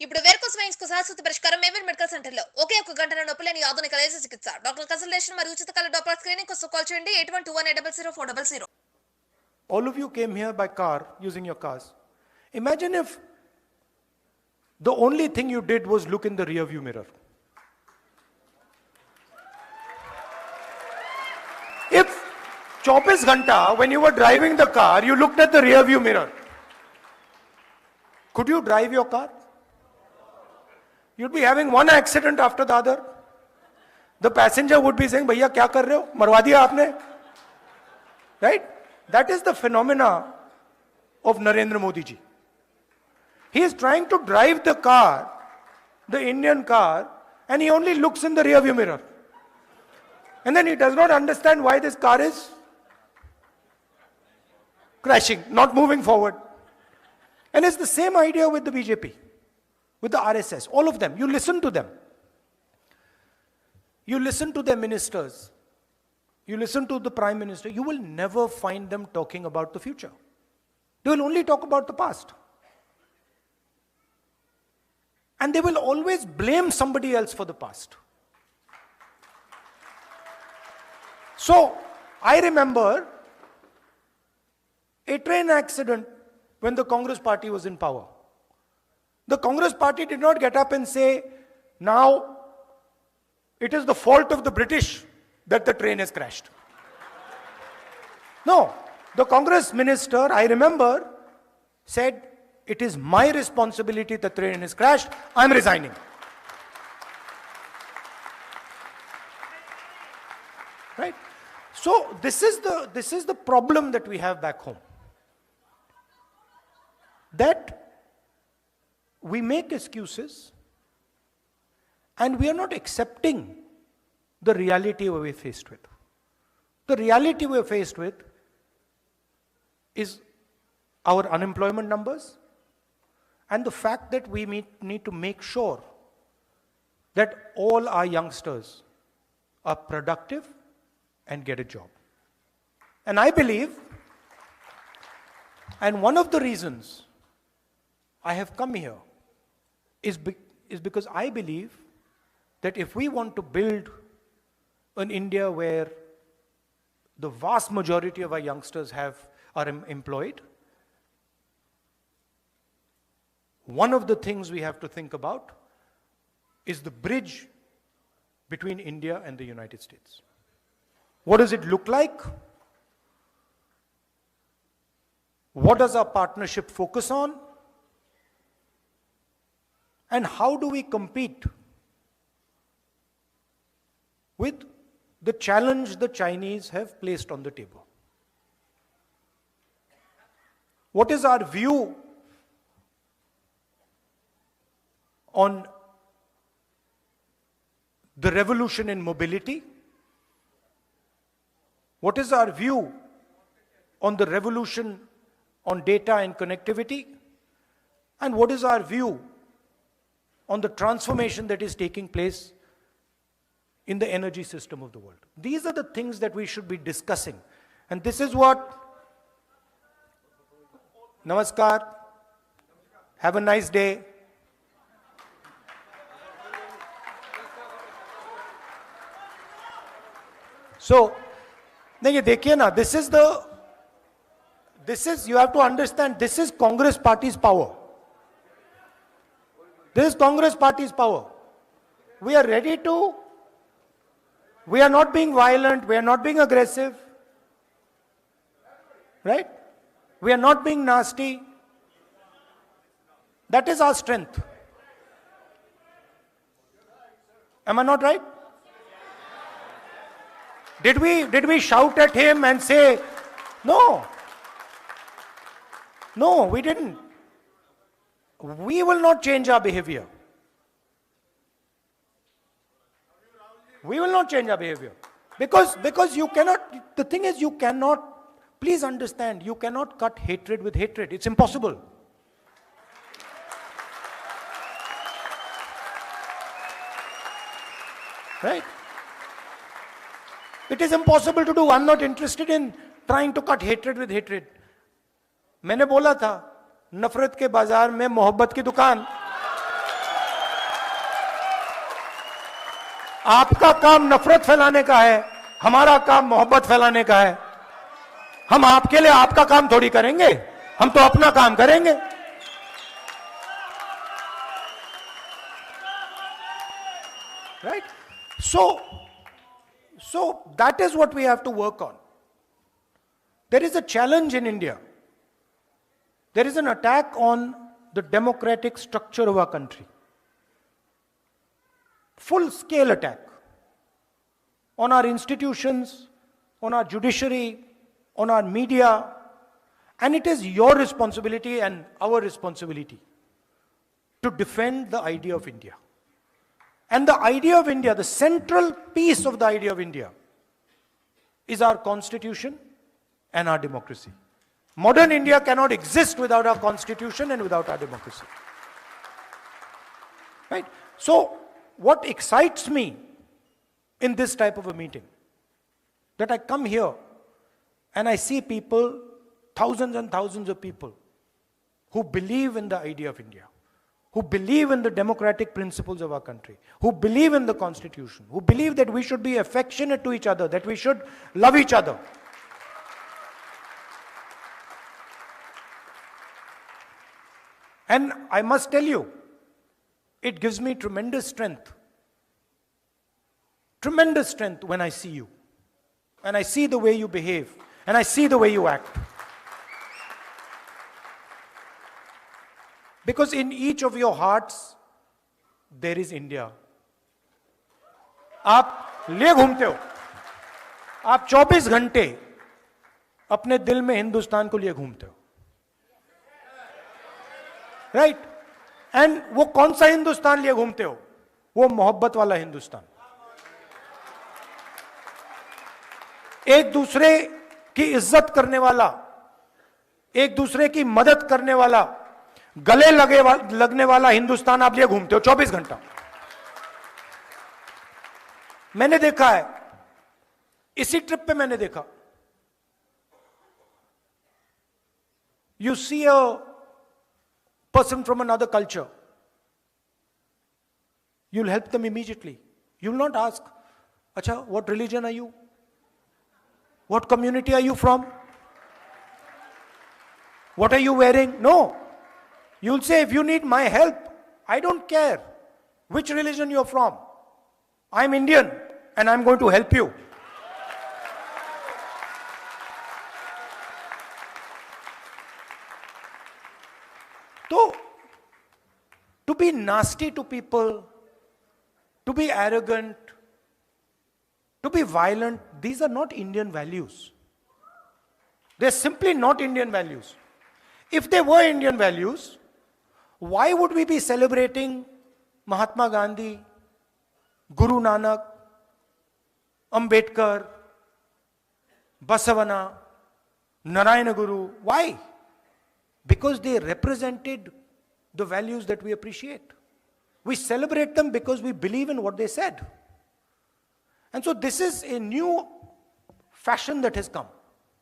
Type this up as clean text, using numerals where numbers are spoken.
ఇప్పుడు varicose veins కు శాశ్వత పరిష్కారం మేవెల్ మెడికల్ సెంటర్ లో ఒకే ఒక గంటల నొప్పులేని ఆధునిక లేజర్ చికిత్స. డాక్టర్ కన్సల్టేషన్ మరియు ఉచిత కళ్ళ డాక్టర్ స్క్రీనింగ్ కోసం కాల్ చేయండి 8121800400. All of you came here by car, using your cars. Imagine if the only thing you did was look in the rear view mirror. If 24 ghanta, when you were driving the car, you looked at the rear view mirror, could you drive your car? You'd be having one accident after the other. The passenger would be saying, "Bhaiya, kya kar rahe ho? Marwa diya aapne?" Right? That is the phenomena of Narendra Modi ji. He is trying to drive the car, the Indian car, and he only looks in the rear view mirror. And then he does not understand why this car is crashing, not moving forward. And it's the same idea with the BJP, with the RSS, all of them. You listen to them. You listen to their ministers. You listen to the Prime Minister. You will never find them talking about the future. They will only talk about the past. And they will always blame somebody else for the past. So, I remember a train accident when the Congress party was in power. The Congress party did not get up and say, now it is the fault of the British that the train has crashed. No, the Congress minister, I remember, said, "It is my responsibility the train has crashed, I'm resigning." Right? So this is the problem that we have back home. That we make excuses and we are not accepting the reality we're faced with. The reality we're faced with is our unemployment numbers and the fact that we need to make sure that all our youngsters are productive and get a job. And I believe, and one of the reasons I have come here is because I believe that if we want to build an India where the vast majority of our youngsters are employed, one of the things we have to think about is the bridge between India and the United States. What does it look like? What does our partnership focus on? And how do we compete with the challenge the Chinese have placed on the table? What is our view on the revolution in mobility? What is our view on the revolution on data and connectivity? And what is our view on the transformation that is taking place in the energy system of the world? These are the things that we should be discussing. And this is what, Namaskar, have a nice day. So, you have to understand, this is Congress party's power. This is Congress party's power. We are ready to, we are not being violent, we are not being aggressive, right? We are not being nasty. That is our strength. Am I not right? Did we shout at him and say, no? No, we didn't. We will not change our behavior. We will not change our behavior. Because you cannot, the thing is, you cannot, please understand, you cannot cut hatred with hatred. It's impossible. Right? It is impossible to do. I'm not interested in trying to cut hatred with hatred. मैंने बोला था, नफरत के बाजार में मोहब्बत की दुकान. आपका काम नफरत फैलाने का है, हमारा काम मोहब्बत फैलाने का है। हम आपके लिए आपका काम थोड़ी करेंगे, हम तो अपना काम करेंगे। Right? So that is what we have to work on. There is a challenge in India. There is an attack on the democratic structure of our country. Full scale attack on our institutions, on our judiciary, on our media, and it is your responsibility and our responsibility to defend the idea of India. And the idea of India, the central piece of the idea of India, is our constitution and our democracy. Modern India cannot exist without our constitution and without our democracy. Right? So, what excites me in this type of a meeting, that I come here and I see people, thousands and thousands of people, who believe in the idea of India, who believe in the democratic principles of our country, who believe in the constitution, who believe that we should be affectionate to each other, that we should love each other. And I must tell you, it gives me tremendous strength when I see you, and I see the way you behave, and I see the way you act. Because in each of your hearts, there is India. आप ले घूमते हो, आप 24 घंटे अपने दिल में हिंदुस्तान को लिए घूमते हो, राइट? एंड वो कौन सा हिंदुस्तान लिए घूमते हो? वो मोहब्बत वाला हिंदुस्तान, एक दूसरे की इज्जत करने वाला, एक दूसरे की मदद करने वाला, गले लगने वाला हिंदुस्तान आप लिए घूमते हो 24 घंटा। मैंने देखा है, इसी ट्रिप पे मैंने देखा, you see a person from another culture, you'll help them immediately. You'll not ask, acha, what religion are you? What community are you from? What are you wearing? No. You'll say, if you need my help, I don't care which religion you're from. I'm Indian and I'm going to help you. So, to be nasty to people, to be arrogant, to be violent, these are not Indian values. They're simply not Indian values. If they were Indian values, why would we be celebrating Mahatma Gandhi, Guru Nanak, Ambedkar, Basavana, Narayana Guru? Why? Because they represented the values that we appreciate. We celebrate them because we believe in what they said. And so this is a new fashion that has come.